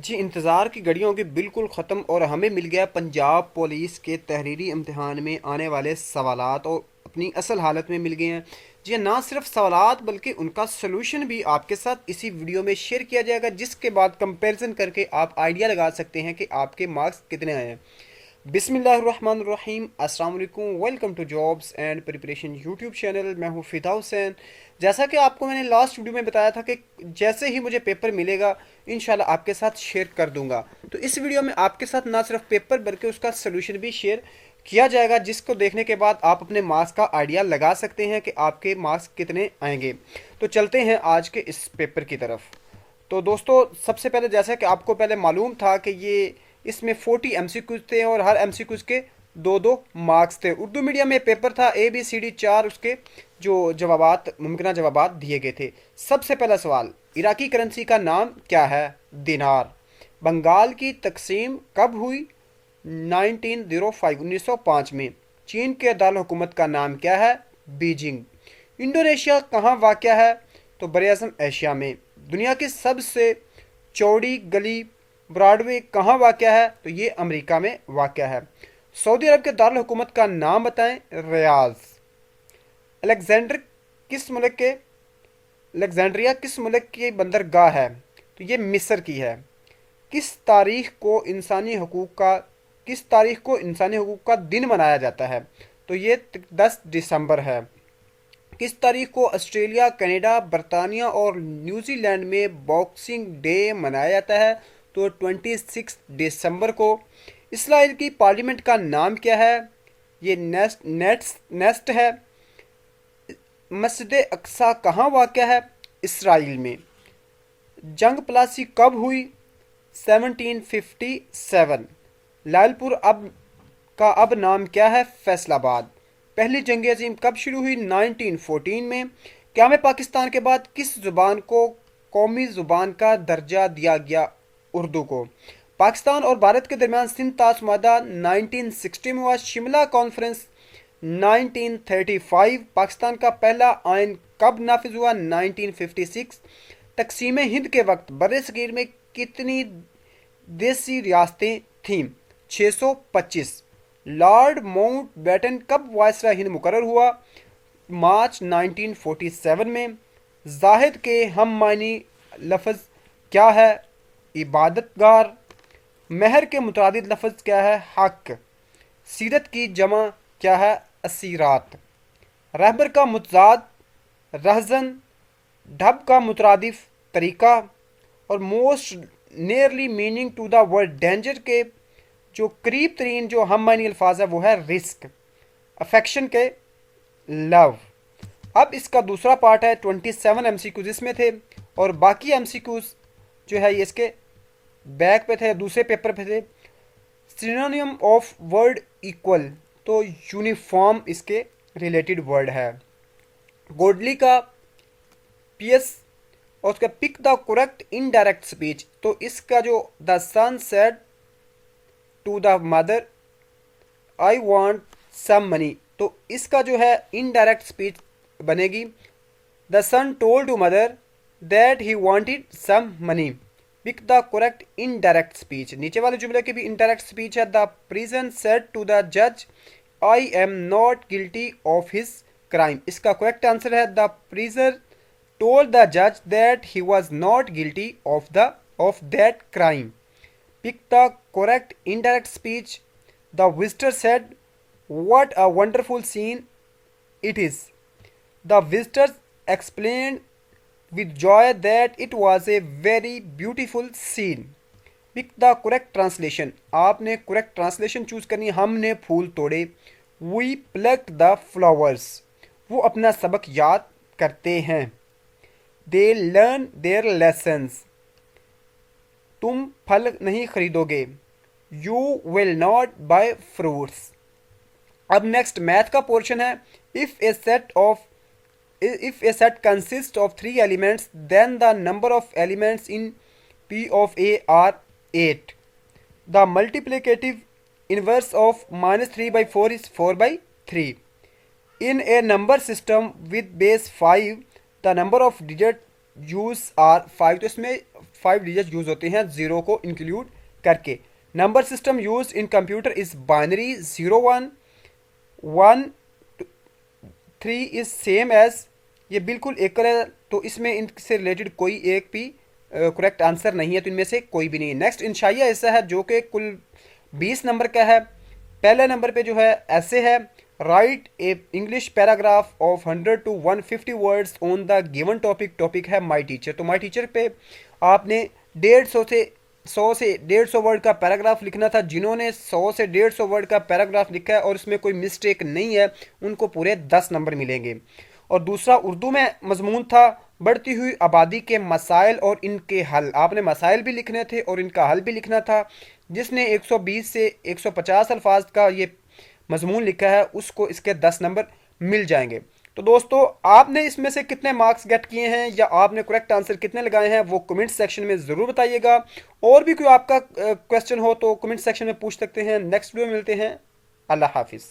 जी, इंतज़ार की घड़ियों की बिल्कुल ख़त्म और हमें मिल गया पंजाब पुलिस के तहरीरी इम्तिहान में आने वाले सवालात और अपनी असल हालत में मिल गए हैं। जी, ना सिर्फ सवालात बल्कि उनका सलूशन भी आपके साथ इसी वीडियो में शेयर किया जाएगा, जिसके बाद कंपैरिजन करके आप आइडिया लगा सकते हैं कि आपके मार्क्स कितने आए हैं। बिस्मिल्लाहिर्रहमानिर्रहीम, अस्सलाम वालेकुम, welcome to jobs and preparation YouTube channel. मैं हूँ फ़िदा हुसैन। जैसा कि आपको मैंने लास्ट वीडियो में बताया था कि जैसे ही मुझे पेपर मिलेगा इंशाल्लाह आपके साथ शेयर कर दूंगा। तो इस वीडियो में आपके साथ ना सिर्फ पेपर बल्कि उसका सोल्यूशन भी शेयर किया जाएगा, जिसको देखने के बाद आप अपने मार्क्स का आइडिया लगा सकते हैं कि आपके मार्क्स कितने आएंगे। तो चलते हैं आज के इस पेपर की तरफ। तो दोस्तों, सबसे पहले जैसा कि आपको पहले मालूम था कि ये इसमें 40 एमसीक्यूज थे और हर एमसीक्यूज के दो दो मार्क्स थे। उर्दू मीडियम में पेपर था, ए बी सी डी 4 उसके जो जवाबात मुमकिन जवाबात दिए गए थे। सबसे पहला सवाल, इराकी करेंसी का नाम क्या है? दिनार। बंगाल की तकसीम कब हुई? 1905 में। चीन के दारुल हुकूमत का नाम क्या है? बीजिंग। इंडोनेशिया कहाँ वाक़या है? तो बरअज़म एशिया में। दुनिया की सबसे चौड़ी गली ब्रॉडवे कहाँ वाक़या है? तो ये अमेरिका में वाक़या है। सऊदी अरब के दारुल हुकूमत का नाम बताएं। रियाज। अलेक्जेंडर किस मुल्क के अलेक्जेंड्रिया किस मुल्क की बंदरगाह है? तो ये मिस्र की है। किस तारीख को इंसानी हकूक़ का किस तारीख को इंसानी हकूक़ का दिन मनाया जाता है? तो ये 10 दिसंबर है। किस तारीख को ऑस्ट्रेलिया, कनाडा, बरतानिया और न्यूजीलैंड में बॉक्सिंग डे मनाया जाता है? तो 26 दिसंबर को। इसराइल की पार्लियामेंट का नाम क्या है? ये नेस्ट है। मस्जिद अक्सा कहाँ वाक़या है? इसराइल में। जंग प्लासी कब हुई? 1757। लालपुर अब नाम क्या है? फैसलाबाद। पहली जंग अजीम कब शुरू हुई? 1914 में। क़याम पाकिस्तान के बाद किस ज़ुबान को कौमी ज़ुबान का दर्जा दिया गया? उर्दू को। पाकिस्तान और भारत के दरमियान सिंध ताश मुआहदा 1960 में हुआ। शिमला कॉन्फ्रेंस 1935। पाकिस्तान का पहला आइन कब नाफिज हुआ? 1956। तकसीम हिंद के वक्त बर्र-ए-सगीर में कितनी देसी रियासतें थीं? 625। लॉर्ड माउंटबेटन कब वायसराय हिंद मुकर्रर हुआ? मार्च 1947 में। जाहिद के हम मानी लफ्ज़ क्या है? इबादतगार। महर के मुतअद्दिद लफ्ज़ क्या है? हक। सीरत की जमा क्या है? असीरात। रहबर का मुतज़ाद रहज़न। ढब का मुतरादिफ तरीका। और most nearly meaning to the word danger के जो करीब तरीन जो हम मानी अल्फाज है वो है रिस्क। अफेक्शन के लव। अब इसका दूसरा पार्ट है। 27 एमसीक्यूज इसमें थे और बाकी एमसीक्यूज जो है ये इसके बैक पे थे, दूसरे पेपर पे थे। सिनोनिम ऑफ वर्ड इक्वल, तो यूनिफॉर्म इसके रिलेटेड वर्ड है। गोडली का पीएस और उसका pick the correct indirect speech, तो इसका जो the son said to the mother I want some money, तो इसका जो है इनडायरेक्ट स्पीच बनेगी the son told to mother that he wanted some money. Pick the correct indirect speech. नीचे वाले जुमले की भी इनडायरेक्ट स्पीच है। The prison said to the जज I am not guilty of his crime, इसका correct answer है the prison told the judge that he was not guilty of that crime. Pick the correct indirect speech. The visitor said, "What a wonderful scene it is." The visitors explained with joy that it was a very beautiful scene. Pick the correct translation. आपने correct translation choose करनी। हमने फूल तोड़े। We plucked the flowers. वो अपना सबक याद करते हैं। They learn their lessons. तुम फल नहीं खरीदोगे। You will not buy fruits. अब नेक्स्ट मैथ का पोर्शन है। If a set consists of 3 elements, then the number of elements in P of A are 8. The multiplicative inverse of -3/4 is 4/3. In a number system with base 5, the number of use are 5, तो इसमें 5 digit use होते हैं zero को include करके। Number system use in computer is binary, 0 1 3 is same as, ये बिल्कुल एक है, तो इसमें इनसे रिलेटेड कोई एक भी करेक्ट आंसर नहीं है, तो इनमें से कोई भी नहीं है। नेक्स्ट इंशाइया ऐसा है जो कि कुल 20 नंबर का है। पहले नंबर पे जो है ऐसे है, right A English paragraph of 100 to 150 words on the given topic, topic है माई टीचर। तो माई टीचर पे आपने 100 से 150 वर्ड का पैराग्राफ लिखना था। जिन्होंने 100 से 150 वर्ड का पैराग्राफ लिखा है और इसमें कोई मिस्टेक नहीं है, उनको पूरे 10 नंबर मिलेंगे। और दूसरा उर्दू में मजमून था, बढ़ती हुई आबादी के मसाइल और इनके हल। आपने मसाइल भी लिखने थे और इनका हल भी लिखना था। जिसने 120 से 150 अल्फाज का ये मजमून लिखा है उसको इसके 10 नंबर मिल जाएंगे। तो दोस्तों, आपने इसमें से कितने मार्क्स गेट किए हैं या आपने करेक्ट आंसर कितने लगाए हैं वो कमेंट सेक्शन में ज़रूर बताइएगा। और भी कोई आपका क्वेश्चन हो तो कमेंट सेक्शन में पूछ सकते हैं। नेक्स्ट वीडियो में मिलते हैं। अल्लाह हाफिज़।